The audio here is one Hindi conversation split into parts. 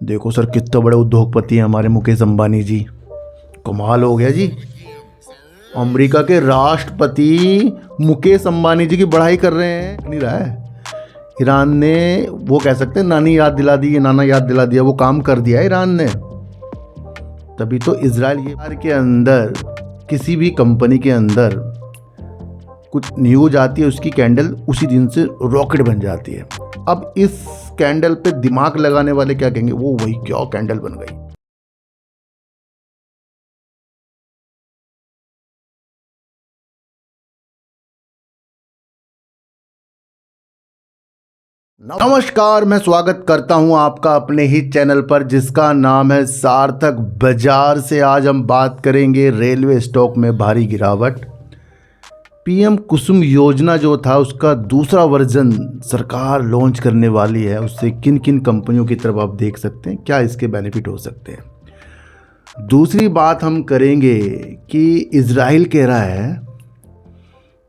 देखो सर, कितने बड़े उद्योगपति हैं हमारे मुकेश अंबानी जी। कमाल हो गया जी। अमेरिका के राष्ट्रपति मुकेश अंबानी जी की बढ़ाई कर रहे हैं। नहीं रहा है। ईरान ने, वो कह सकते हैं नानी याद दिला दी, नाना याद दिला दिया, वो काम कर दिया है ईरान ने। तभी तो इजराइल ये के अंदर, किसी भी कंपनी के अंदर कुछ न्यूज आती है, उसकी कैंडल उसी दिन से रॉकेट बन जाती है। अब इस कैंडल पे दिमाग लगाने वाले क्या कहेंगे, वो वही क्या कैंडल बन गई। नमस्कार, मैं स्वागत करता हूं आपका अपने ही चैनल पर जिसका नाम है सार्थक बाजार से। आज हम बात करेंगे रेलवे स्टॉक में भारी गिरावट। पीएम कुसुम योजना जो था उसका दूसरा वर्जन सरकार लॉन्च करने वाली है। उससे किन किन कंपनियों की तरफ आप देख सकते हैं, क्या इसके बेनिफिट हो सकते हैं। दूसरी बात हम करेंगे कि इजराइल कह रहा है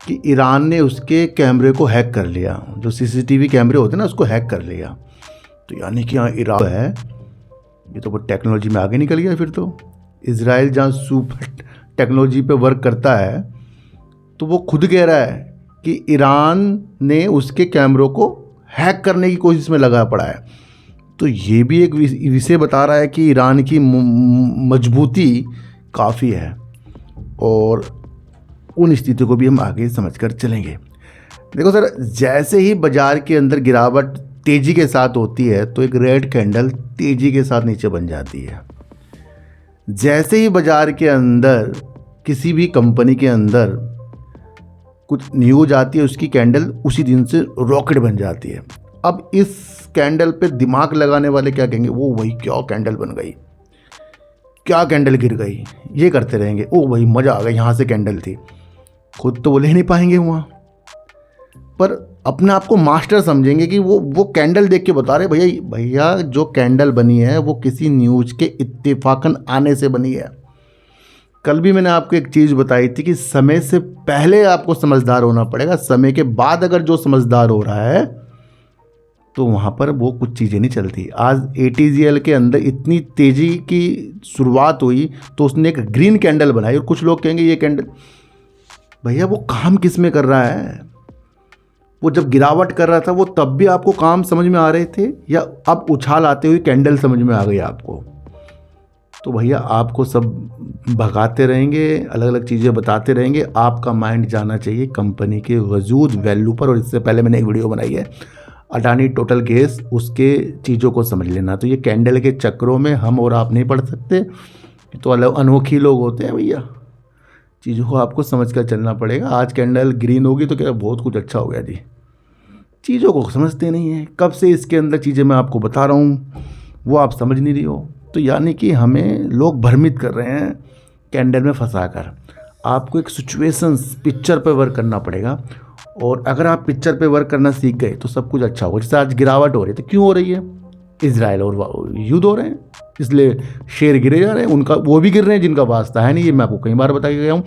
कि ईरान ने उसके कैमरे को हैक कर लिया, जो सीसीटीवी कैमरे होते हैं ना, उसको हैक कर लिया। तो यानी कि यहाँ ईरान है, ये तो वो टेक्नोलॉजी में आगे निकल गया। फिर तो इजराइल जहाँ सुपर टेक्नोलॉजी पे वर्क करता है, तो वो खुद कह रहा है कि ईरान ने उसके कैमरों को हैक करने की कोशिश में लगा पड़ा है। तो ये भी एक विषय बता रहा है कि ईरान की मजबूती काफ़ी है, और उन स्थितियों को भी हम आगे समझकर चलेंगे। देखो सर, जैसे ही बाजार के अंदर गिरावट तेज़ी के साथ होती है तो एक रेड कैंडल तेज़ी के साथ नीचे बन जाती है। जैसे ही बाजार के अंदर, किसी भी कंपनी के अंदर कुछ न्यूज आती है, उसकी कैंडल उसी दिन से रॉकेट बन जाती है। अब इस कैंडल पे दिमाग लगाने वाले क्या कहेंगे, वो वही क्या कैंडल बन गई, क्या कैंडल गिर गई, ये करते रहेंगे। ओ भाई मज़ा आ गया, यहाँ से कैंडल थी। खुद तो वो ले नहीं पाएंगे वहाँ, पर अपने आप को मास्टर समझेंगे कि वो कैंडल देख के बता रहे भैया भैया जो कैंडल बनी है वो किसी न्यूज के इत्तेफाकन आने से बनी है। कल भी मैंने आपको एक चीज़ बताई थी कि समय से पहले आपको समझदार होना पड़ेगा। समय के बाद अगर जो समझदार हो रहा है तो वहाँ पर वो कुछ चीज़ें नहीं चलती। आज ATGL के अंदर इतनी तेज़ी की शुरुआत हुई तो उसने एक ग्रीन कैंडल बनाई, और कुछ लोग कहेंगे ये कैंडल, भैया वो काम किस में कर रहा है। वो जब गिरावट कर रहा था वो तब भी आपको काम समझ में आ रहे थे, या अब उछाल आते हुए कैंडल समझ में आ गई आपको। तो भैया आपको सब भगाते रहेंगे, अलग अलग चीज़ें बताते रहेंगे। आपका माइंड जाना चाहिए कंपनी के वजूद, वैल्यू पर। और इससे पहले मैंने एक वीडियो बनाई है अडानी टोटल गैस, उसके चीज़ों को समझ लेना। तो ये कैंडल के चक्रों में हम और आप नहीं पढ़ सकते, तो अलग अनोखी लोग होते हैं भैया। चीज़ों को आपको समझ कर चलना पड़ेगा। आज कैंडल ग्रीन होगी तो क्या बहुत कुछ अच्छा हो गया जी। चीज़ों को समझते नहीं हैं। कब से इसके अंदर चीज़ें मैं आपको बता रहा हूँ, वो आप समझ नहीं रही हो। तो यानी कि हमें लोग भ्रमित कर रहे हैं कैंडल में फंसा कर। आपको एक सिचुएशंस, पिक्चर पे वर्क करना पड़ेगा, और अगर आप पिक्चर पे वर्क करना सीख गए तो सब कुछ अच्छा होगा। जैसे आज गिरावट हो रही है तो क्यों हो रही है, इजराइल और युद्ध हो रहे हैं, इसलिए शेयर गिरे जा रहे हैं। उनका वो भी गिर रहे हैं जिनका वास्ता है नहीं, ये मैं आपको कई बार बता के गया हूँ।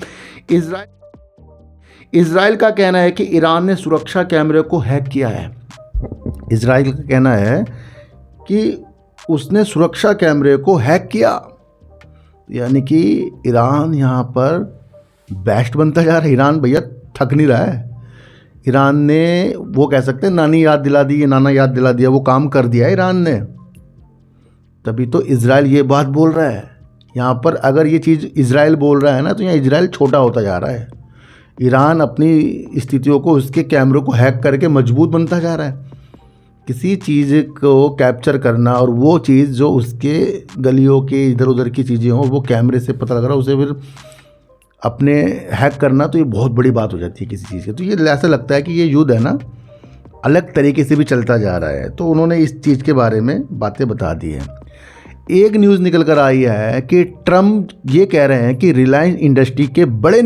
इजराइल का कहना है कि ईरान ने सुरक्षा कैमरे को हैक किया है। इजराइल का कहना है कि उसने सुरक्षा कैमरे को हैक किया, यानी कि ईरान यहाँ पर बेस्ट बनता जा रहा है। ईरान भैया थक नहीं रहा है। ईरान ने, वो कह सकते हैं नानी याद दिला दी, नाना याद दिला दिया, वो काम कर दिया है ईरान ने। तभी तो इजराइल ये बात बोल रहा है। यहाँ पर अगर ये चीज़ इजराइल बोल रहा है ना, तो यहाँ इजराइल छोटा होता जा रहा है। ईरान अपनी स्थितियों को, उसके कैमरों को हैक करके मजबूत बनता जा रहा है। किसी चीज़ को कैप्चर करना, और वो चीज़ जो उसके गलियों के इधर उधर की चीज़ें हों, वो कैमरे से पता लग रहा है, उसे फिर अपने हैक करना, तो ये बहुत बड़ी बात हो जाती है किसी चीज़ की। तो ये ऐसा लगता है कि ये युद्ध है ना, अलग तरीके से भी चलता जा रहा है। तो उन्होंने इस चीज़ के बारे में बातें बता दी हैं। एक न्यूज़ निकल कर आई है कि ट्रम्प ये कह रहे हैं कि रिलायंस इंडस्ट्री के बड़े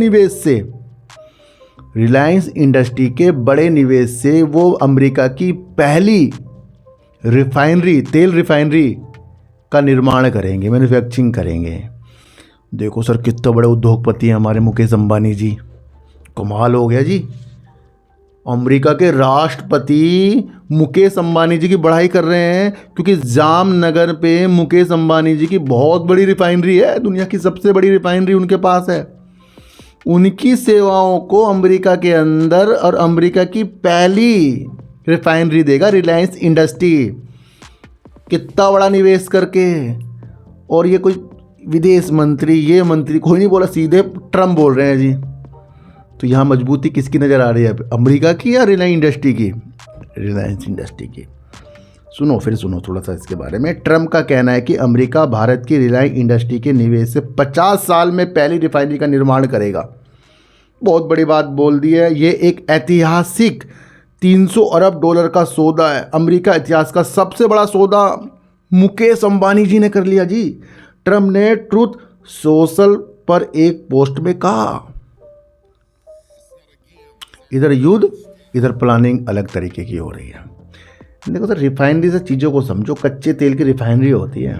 निवेश से वो अमेरिका की पहली तेल रिफाइनरी का निर्माण करेंगे, मैन्युफैक्चरिंग करेंगे। देखो सर, कितने बड़े उद्योगपति हैं हमारे मुकेश अंबानी जी। कमाल हो गया जी। अमेरिका के राष्ट्रपति मुकेश अंबानी जी की बढ़ाई कर रहे हैं, क्योंकि जामनगर पे मुकेश अंबानी जी की बहुत बड़ी रिफाइनरी है, दुनिया की सबसे बड़ी रिफाइनरी उनके पास है। उनकी सेवाओं को अमेरिका के अंदर और अमेरिका की पहली रिफाइनरी देगा रिलायंस इंडस्ट्री, कितना बड़ा निवेश करके। और ये कोई विदेश मंत्री, ये मंत्री कोई नहीं बोला, सीधे ट्रम्प बोल रहे हैं जी। तो यहाँ मजबूती किसकी नज़र आ रही है, अमेरिका की या रिलायंस इंडस्ट्री की? रिलायंस इंडस्ट्री की। सुनो थोड़ा सा इसके बारे में। ट्रम्प का कहना है कि अमेरिका भारत की रिलायंस इंडस्ट्री के निवेश से 50 साल में पहली रिफाइनरी का निर्माण करेगा। बहुत बड़ी बात बोल दी है। ये एक ऐतिहासिक 300 अरब डॉलर का सौदा है। अमेरिका इतिहास का सबसे बड़ा सौदा मुकेश अंबानी जी ने कर लिया जी। ट्रम्प ने ट्रूथ सोशल पर एक पोस्ट में कहा, इधर युद्ध इधर प्लानिंग अलग तरीके की हो रही है। देखो सर, रिफाइनरी से चीज़ों को समझो। कच्चे तेल की रिफाइनरी होती है।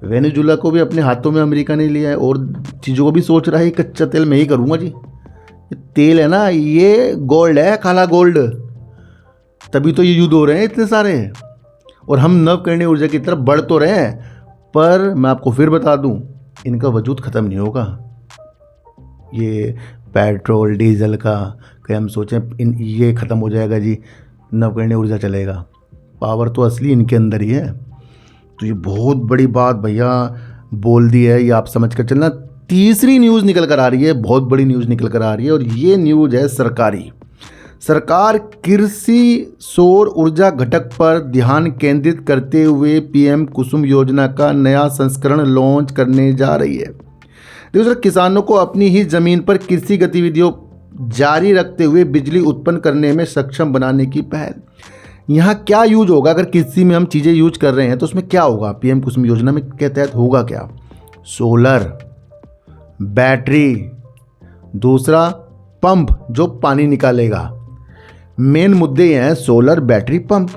वेनेजुला को भी अपने हाथों में अमेरिका ने लिया है और चीज़ों को भी सोच रहा है कच्चा तेल मैं ही करूँगा जी। ये तेल है ना, ये गोल्ड है, काला गोल्ड। तभी तो ये युद्ध हो रहे हैं इतने सारे। और हम नवकरणीय ऊर्जा की तरफ बढ़ तो रहे हैं, पर मैं आपको फिर बता दूं, इनका वजूद ख़त्म नहीं होगा। ये पेट्रोल डीजल का कि हम सोचें ये ख़त्म हो जाएगा जी, नवकरणीय ऊर्जा चलेगा। पावर तो असली इनके अंदर ही है। तो ये बहुत बड़ी बात भैया बोल दी है, ये आप समझ कर चलना। तीसरी न्यूज़ निकल कर आ रही है, बहुत बड़ी न्यूज़ निकल कर आ रही है, और ये न्यूज़ है सरकारी। सरकार कृषि सौर ऊर्जा घटक पर ध्यान केंद्रित करते हुए पीएम कुसुम योजना का नया संस्करण लॉन्च करने जा रही है। देखो सर, किसानों को अपनी ही ज़मीन पर कृषि गतिविधियों जारी रखते हुए बिजली उत्पन्न करने में सक्षम बनाने की पहल। यहाँ क्या यूज होगा? अगर कृषि में हम चीज़ें यूज कर रहे हैं तो उसमें क्या होगा? पीएम कुसुम योजना में के तहत होगा क्या? सोलर, बैटरी, दूसरा पंप जो पानी निकालेगा। मेन मुद्दे ये हैं, सोलर, बैटरी, पंप।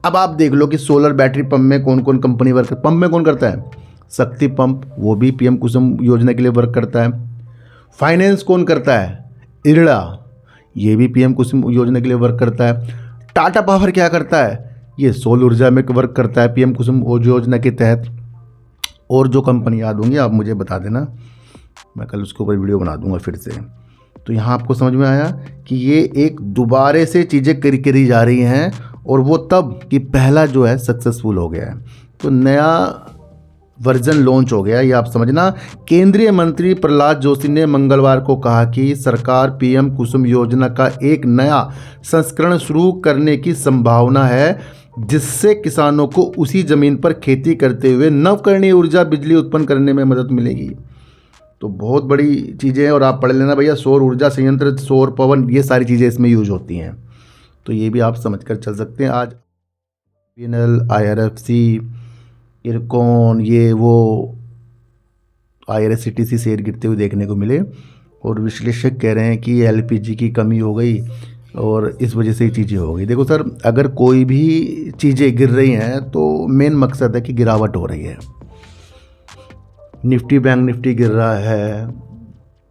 अब आप देख लो कि सोलर बैटरी पंप में कौन कौन कंपनी वर्क, पंप में कौन करता है? शक्ति पंप, वो भी पीएम कुसुम योजना के लिए वर्क करता है। फाइनेंस कौन करता है? इरड़ा, ये भी पीएम कुसुम योजना के लिए वर्क करता है। टाटा पावर क्या करता है? ये सौर ऊर्जा में वर्क करता है पीएम कुसुम योजना के तहत। और जो कंपनी याद होंगी आप मुझे बता देना, मैं कल उसके ऊपर वीडियो बना दूंगा फिर से। तो यहाँ आपको समझ में आया कि ये एक दोबारे से चीज़ें करी जा रही हैं, और वो तब कि पहला जो है सक्सेसफुल हो गया है, तो नया वर्जन लॉन्च हो गया, ये आप समझना। केंद्रीय मंत्री प्रहलाद जोशी ने मंगलवार को कहा कि सरकार पीएम कुसुम योजना का एक नया संस्करण शुरू करने की संभावना है, जिससे किसानों को उसी ज़मीन पर खेती करते हुए नवकरणीय ऊर्जा बिजली उत्पन्न करने में मदद मिलेगी। तो बहुत बड़ी चीज़ें हैं, और आप पढ़ लेना भैया, सौर ऊर्जा संयंत्र, सौर पवन, ये सारी चीज़ें इसमें यूज होती हैं। तो ये भी आप समझ कर चल सकते हैं। आज बीएनएल, आईआरएफसी, इरकॉन, ये वो आईआरसीटीसी शेयर गिरते हुए देखने को मिले, और विश्लेषक कह रहे हैं कि एलपीजी की कमी हो गई और इस वजह से ही चीज़ें हो गई। देखो सर, अगर कोई भी चीज़ें गिर रही हैं तो मेन मकसद है कि गिरावट हो रही है। निफ्टी, बैंक निफ्टी गिर रहा है,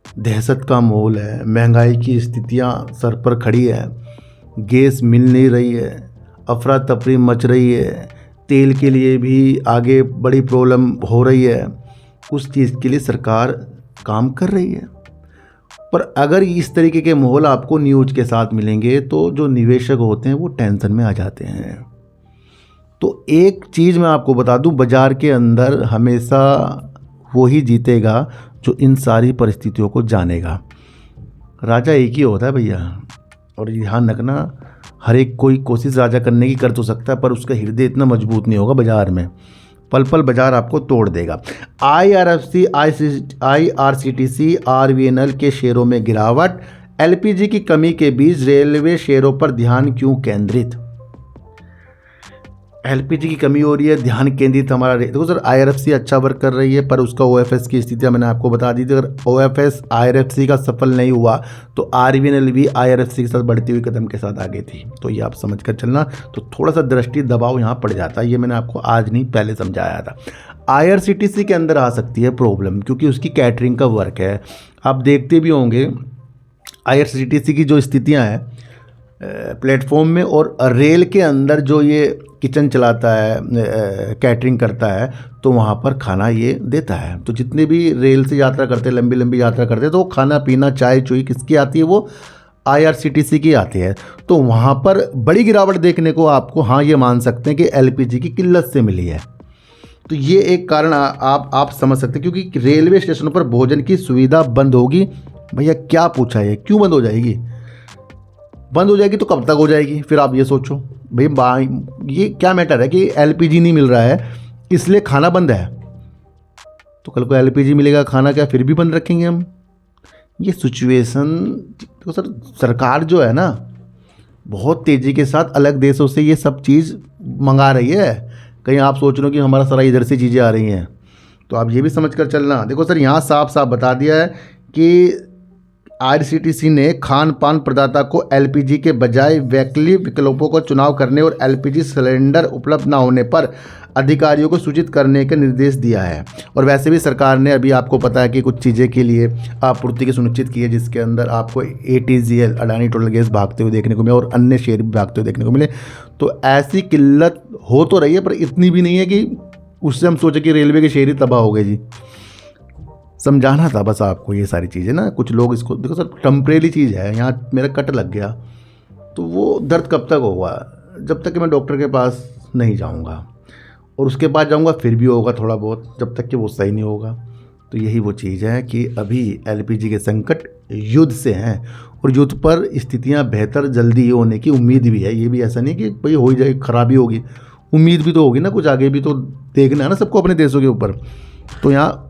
दहशत का माहौल है, महंगाई की स्थितियां सर पर खड़ी है, गैस मिल नहीं रही है, अफरा तफरी मच रही है, तेल के लिए भी आगे बड़ी प्रॉब्लम हो रही है। उस चीज़ के लिए सरकार काम कर रही है। पर अगर इस तरीके के माहौल आपको न्यूज़ के साथ मिलेंगे तो जो निवेशक होते हैं वो टेंशन में आ जाते हैं। तो एक चीज़ मैं आपको बता दूं, बाज़ार के अंदर हमेशा वो ही जीतेगा जो इन सारी परिस्थितियों को जानेगा। राजा एक ही होता है भैया, और ध्यान रखना, हर एक कोई कोशिश राजा करने की कर तो सकता है, पर उसका हृदय इतना मजबूत नहीं होगा बाज़ार में। पल पल बाज़ार आपको तोड़ देगा। आईआरएफसी, आईआरसीटीसी, आरवीएनएल के शेयरों में गिरावट। एलपीजी की कमी के बीच रेलवे शेयरों पर ध्यान क्यों केंद्रित? एलपीजी की कमी हो रही है, ध्यान केंद्रित हमारा। देखो सर, आईआरएफसी अच्छा वर्क कर रही है, पर उसका ओएफएस की स्थितियां मैंने आपको बता दी थी। अगर ओएफएस आईआरएफसी का सफल नहीं हुआ तो आरवीएनएल भी आईआरएफसी के साथ बढ़ती हुई कदम के साथ आगे थी। तो ये आप समझ कर चलना। तो थोड़ा सा दृष्टि दबाव यहाँ पड़ जाता है, ये मैंने आपको आज नहीं पहले समझाया था। आईआरसीटीसी के अंदर आ सकती है प्रॉब्लम, क्योंकि उसकी कैटरिंग का वर्क है। आप देखते भी होंगे आईआरसीटीसी की जो स्थितियाँ हैं, प्लेटफॉर्म में और रेल के अंदर जो ये किचन चलाता है, कैटरिंग करता है, तो वहाँ पर खाना ये देता है। तो जितने भी रेल से यात्रा करते हैं, लंबी लंबी यात्रा करते हैं, तो खाना पीना चाय चुई किसकी आती है, वो IRCTC की आती है। तो वहाँ पर बड़ी गिरावट देखने को आपको, हाँ, ये मान सकते हैं कि LPG की किल्लत से मिली है। तो ये एक कारण आप समझ सकते हैं, क्योंकि रेलवे स्टेशनों पर भोजन की सुविधा बंद होगी। भैया क्या पूछा है, क्यों बंद हो जाएगी? बंद हो जाएगी तो कब तक हो जाएगी? फिर आप ये सोचो भाई, ये क्या मैटर है कि LPG नहीं मिल रहा है इसलिए खाना बंद है, तो कल को LPG मिलेगा, खाना क्या फिर भी बंद रखेंगे हम? ये सिचुएशन तो सर, सरकार जो है ना, बहुत तेज़ी के साथ अलग देशों से ये सब चीज़ मंगा रही है। कहीं आप सोच रहे हो कि हमारा सारा इधर से चीज़ें आ रही हैं, तो आप ये भी समझ कर चलना। देखो सर, यहाँ साफ साफ बता दिया है कि IRCTC ने खान पान प्रदाता को LPG के बजाय वैकल्पिक विकल्पों का चुनाव करने और LPG सिलेंडर उपलब्ध न होने पर अधिकारियों को सूचित करने का निर्देश दिया है। और वैसे भी सरकार ने अभी आपको पता है कि कुछ चीज़ें के लिए आपूर्ति की सुनिश्चित की है, जिसके अंदर आपको ATGL अडानी टोटल गैस भागते हुए देखने को मिले और अन्य शेयर भी भागते हुए देखने को मिले। तो ऐसी किल्लत हो तो रही है, पर इतनी भी नहीं है कि उससे हम सोचे कि रेलवे के शेयर ही तबाह हो गए जी। समझाना था बस आपको ये सारी चीज़ें ना। कुछ लोग इसको, देखो सर, टेम्परेरी चीज़ है। यहाँ मेरा कट लग गया तो वो दर्द कब तक होगा? जब तक कि मैं डॉक्टर के पास नहीं जाऊँगा, और उसके बाद जाऊँगा फिर भी होगा थोड़ा बहुत, जब तक कि वो सही नहीं होगा। तो यही वो चीज़ है कि अभी LPG के संकट युद्ध से हैं, और युद्ध पर स्थितियाँ बेहतर जल्दी ही होने की उम्मीद भी है। ये भी ऐसा नहीं कि भाई हो ही जाए, खराबी होगी, उम्मीद भी तो होगी ना, कुछ आगे भी तो देखना है ना सबको अपने देशों के ऊपर। तो यहाँ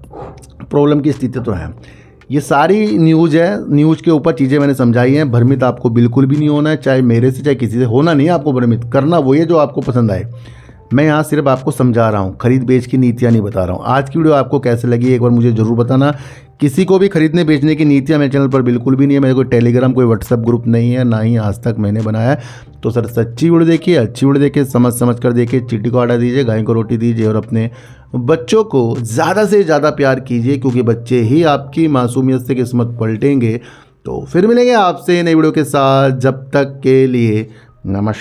प्रॉब्लम की स्थिति तो है। ये सारी न्यूज़ है, न्यूज़ के ऊपर चीज़ें मैंने समझाई हैं। भ्रमित आपको बिल्कुल भी नहीं होना है, चाहे मेरे से चाहे किसी से, होना नहीं है आपको भ्रमित। करना वो है जो आपको पसंद आए। मैं यहाँ सिर्फ आपको समझा रहा हूँ, खरीद बेच की नीतियाँ नहीं बता रहा हूँ। आज की वीडियो आपको कैसे लगी एक बार मुझे ज़रूर बताना। किसी को भी खरीदने बेचने की नीतियाँ मेरे चैनल पर बिल्कुल भी नहीं है। मेरे कोई टेलीग्राम, कोई व्हाट्सअप ग्रुप नहीं है, ना ही आज तक मैंने बनाया है। तो सर, सच्ची वीडियो देखिए, अच्छी वीडियो देखिए, समझ कर देखिए, चींटी को आटा दीजिए, गाय को रोटी दीजिए, और अपने बच्चों को ज़्यादा से ज़्यादा प्यार कीजिए, क्योंकि बच्चे ही आपकी मासूमियत से किस्मत पलटेंगे। तो फिर मिलेंगे आपसे नई वीडियो के साथ, जब तक के लिए नमस्कार।